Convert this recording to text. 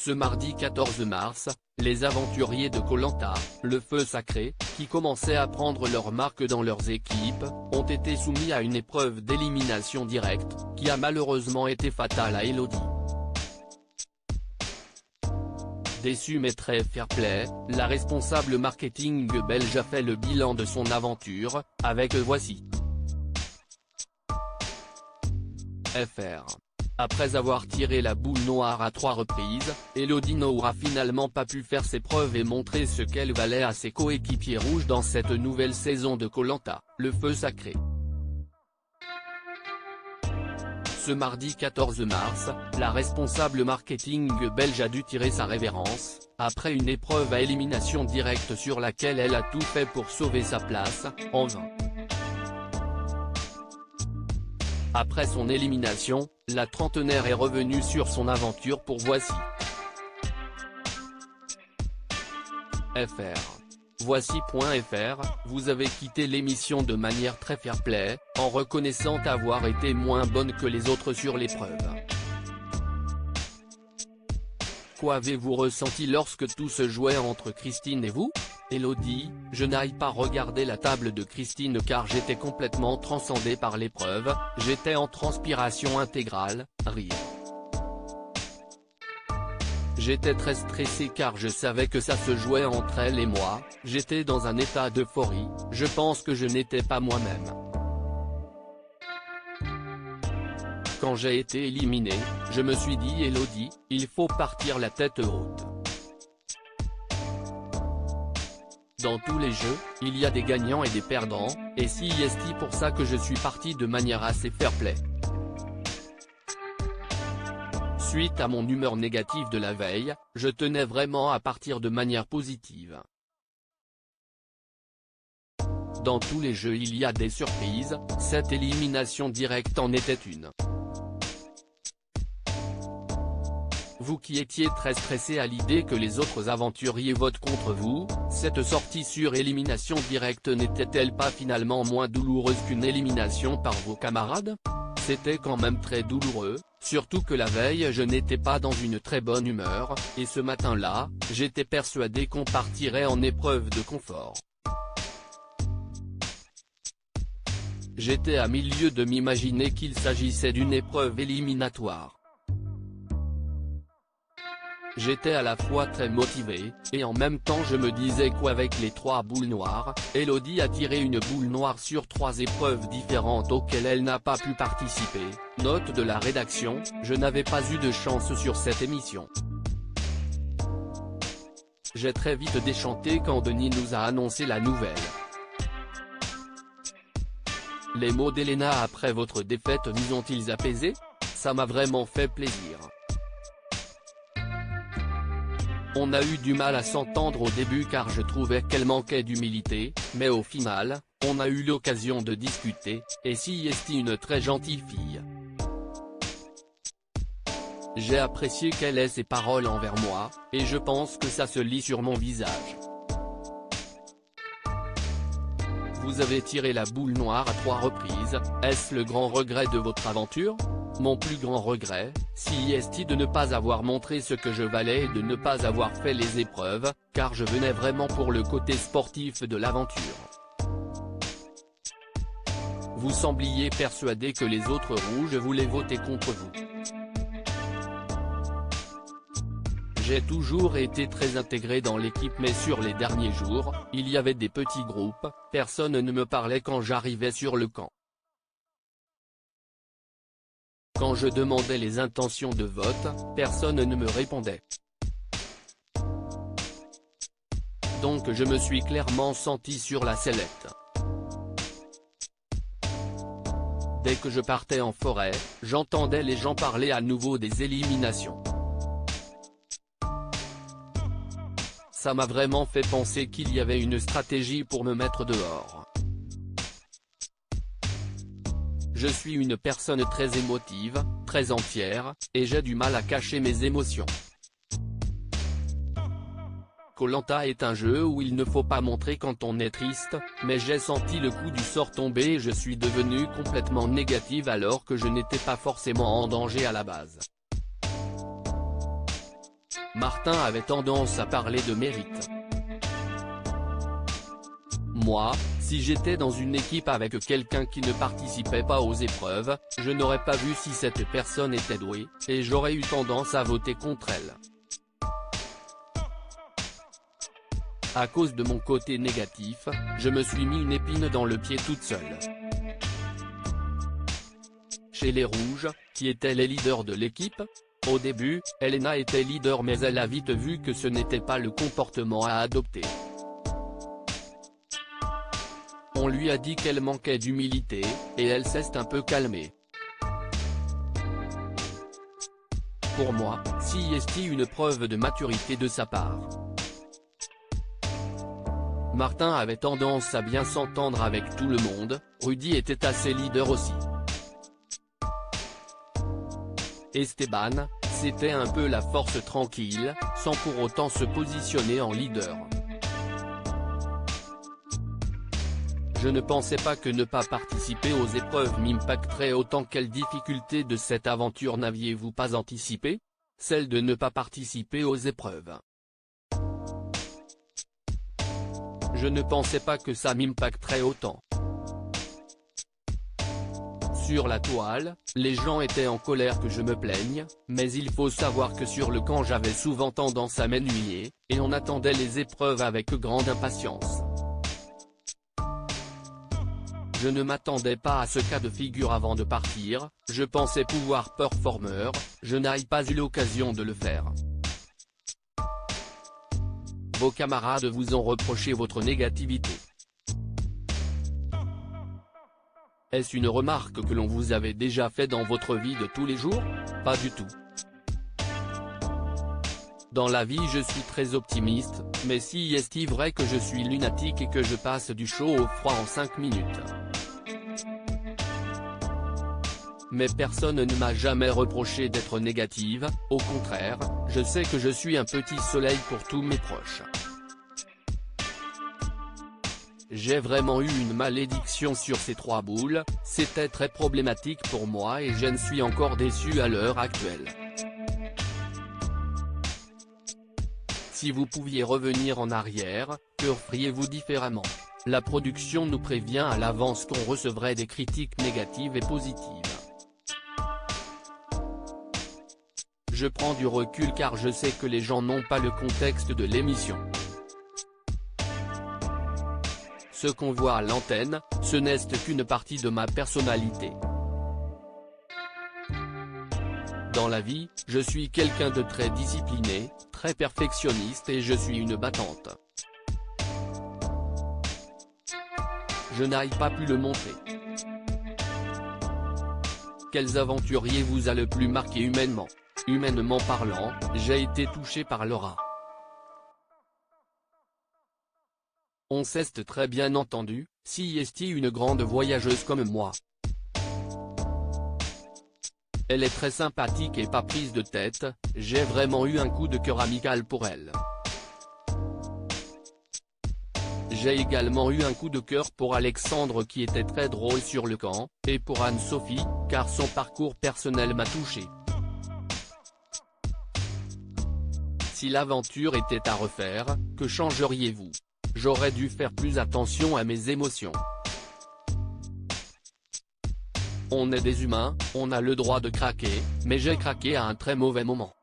Ce mardi 14 mars, les aventuriers de Koh Lanta, le feu sacré, qui commençaient à prendre leur marque dans leurs équipes, ont été soumis à une épreuve d'élimination directe, qui a malheureusement été fatale à Elodie. Déçue mais très fair-play, la responsable marketing belge a fait le bilan de son aventure, avec Voici. FR. Après avoir tiré la boule noire à 3 reprises, Elodie n'aura finalement pas pu faire ses preuves et montrer ce qu'elle valait à ses coéquipiers rouges dans cette nouvelle saison de Koh Lanta, le feu sacré. Ce mardi 14 mars, la responsable marketing belge a dû tirer sa révérence, après une épreuve à élimination directe sur laquelle elle a tout fait pour sauver sa place, en vain. Après son élimination, la trentenaire est revenue sur son aventure pour Voici. FR. Voici.fr, vous avez quitté l'émission de manière très fair-play, en reconnaissant avoir été moins bonne que les autres sur l'épreuve. Quoi avez-vous ressenti lorsque tout se jouait entre Christine et vous? Elodie, je n'aille pas regarder la table de Christine car j'étais complètement transcendée par l'épreuve, j'étais en transpiration intégrale, rire. J'étais très stressée car je savais que ça se jouait entre elle et moi, j'étais dans un état d'euphorie, je pense que je n'étais pas moi-même. Quand j'ai été éliminée, je me suis dit Elodie, il faut partir la tête haute. Dans tous les jeux, il y a des gagnants et des perdants, et c'est pour ça que je suis parti de manière assez fair-play. Suite à mon humeur négative de la veille, je tenais vraiment à partir de manière positive. Dans tous les jeux il y a des surprises, cette élimination directe en était une. Vous qui étiez très stressé à l'idée que les autres aventuriers votent contre vous, cette sortie sur élimination directe n'était-elle pas finalement moins douloureuse qu'une élimination par vos camarades? C'était quand même très douloureux, surtout que la veille je n'étais pas dans une très bonne humeur, et ce matin-là, j'étais persuadé qu'on partirait en épreuve de confort. J'étais à milieu de m'imaginer qu'il s'agissait d'une épreuve éliminatoire. J'étais à la fois très motivé, et en même temps je me disais qu'avec les 3 boules noires, Elodie a tiré une boule noire sur 3 épreuves différentes auxquelles elle n'a pas pu participer. Note de la rédaction, je n'avais pas eu de chance sur cette émission. J'ai très vite déchanté quand Denis nous a annoncé la nouvelle. Les mots d'Elena après votre défaite nous ont-ils apaisés? Ça m'a vraiment fait plaisir. On a eu du mal à s'entendre au début car je trouvais qu'elle manquait d'humilité, mais au final, on a eu l'occasion de discuter, et c'est une très gentille fille. J'ai apprécié qu'elle ait ses paroles envers moi, et je pense que ça se lit sur mon visage. Vous avez tiré la boule noire à 3 reprises, est-ce le grand regret de votre aventure? Mon plus grand regret, c'est de ne pas avoir montré ce que je valais et de ne pas avoir fait les épreuves, car je venais vraiment pour le côté sportif de l'aventure. Vous sembliez persuadé que les autres rouges voulaient voter contre vous. J'ai toujours été très intégré dans l'équipe mais sur les derniers jours, il y avait des petits groupes, personne ne me parlait quand j'arrivais sur le camp. Quand je demandais les intentions de vote, personne ne me répondait. Donc je me suis clairement senti sur la sellette. Dès que je partais en forêt, j'entendais les gens parler à nouveau des éliminations. Ça m'a vraiment fait penser qu'il y avait une stratégie pour me mettre dehors. Je suis une personne très émotive, très entière, et j'ai du mal à cacher mes émotions. Koh Lanta est un jeu où il ne faut pas montrer quand on est triste, mais j'ai senti le coup du sort tomber et je suis devenu complètement négative alors que je n'étais pas forcément en danger à la base. Martin avait tendance à parler de mérite. Moi, si j'étais dans une équipe avec quelqu'un qui ne participait pas aux épreuves, je n'aurais pas vu si cette personne était douée, et j'aurais eu tendance à voter contre elle. À cause de mon côté négatif, je me suis mis une épine dans le pied toute seule. Chez les Rouges, qui étaient les leaders de l'équipe, au début, Elena était leader mais elle a vite vu que ce n'était pas le comportement à adopter. On lui a dit qu'elle manquait d'humilité, et elle s'est un peu calmée. Pour moi, c'est une preuve de maturité de sa part. Martin avait tendance à bien s'entendre avec tout le monde, Rudy était assez leader aussi. Esteban, c'était un peu la force tranquille, sans pour autant se positionner en leader. Je ne pensais pas que ne pas participer aux épreuves m'impacterait autant. Quelle difficulté de cette aventure n'aviez-vous pas anticipé? Celle de ne pas participer aux épreuves. Je ne pensais pas que ça m'impacterait autant. Sur la toile, les gens étaient en colère que je me plaigne, mais il faut savoir que sur le camp j'avais souvent tendance à m'ennuyer, et on attendait les épreuves avec grande impatience. Je ne m'attendais pas à ce cas de figure avant de partir, je pensais pouvoir performer, je n'ai pas eu l'occasion de le faire. Vos camarades vous ont reproché votre négativité. Est-ce une remarque que l'on vous avait déjà fait dans votre vie de tous les jours? Pas du tout. Dans la vie je suis très optimiste, mais si est-il vrai que je suis lunatique et que je passe du chaud au froid en 5 minutes. Mais personne ne m'a jamais reproché d'être négative, au contraire, je sais que je suis un petit soleil pour tous mes proches. J'ai vraiment eu une malédiction sur ces 3 boules, c'était très problématique pour moi et je ne suis encore déçu à l'heure actuelle. Si vous pouviez revenir en arrière, que feriez-vous différemment? La production nous prévient à l'avance qu'on recevrait des critiques négatives et positives. Je prends du recul car je sais que les gens n'ont pas le contexte de l'émission. Ce qu'on voit à l'antenne, ce n'est qu'une partie de ma personnalité. Dans la vie, je suis quelqu'un de très discipliné, très perfectionniste et je suis une battante. Je n'ai pas pu le montrer. Quels aventuriers vous a le plus marqué humainement? Humainement parlant, j'ai été touché par Laura. On s'est très bien entendu, si est une grande voyageuse comme moi. Elle est très sympathique et pas prise de tête, j'ai vraiment eu un coup de cœur amical pour elle. J'ai également eu un coup de cœur pour Alexandre qui était très drôle sur le camp, et pour Anne-Sophie, car son parcours personnel m'a touché. Si l'aventure était à refaire, que changeriez-vous? J'aurais dû faire plus attention à mes émotions. On est des humains, on a le droit de craquer, mais j'ai craqué à un très mauvais moment.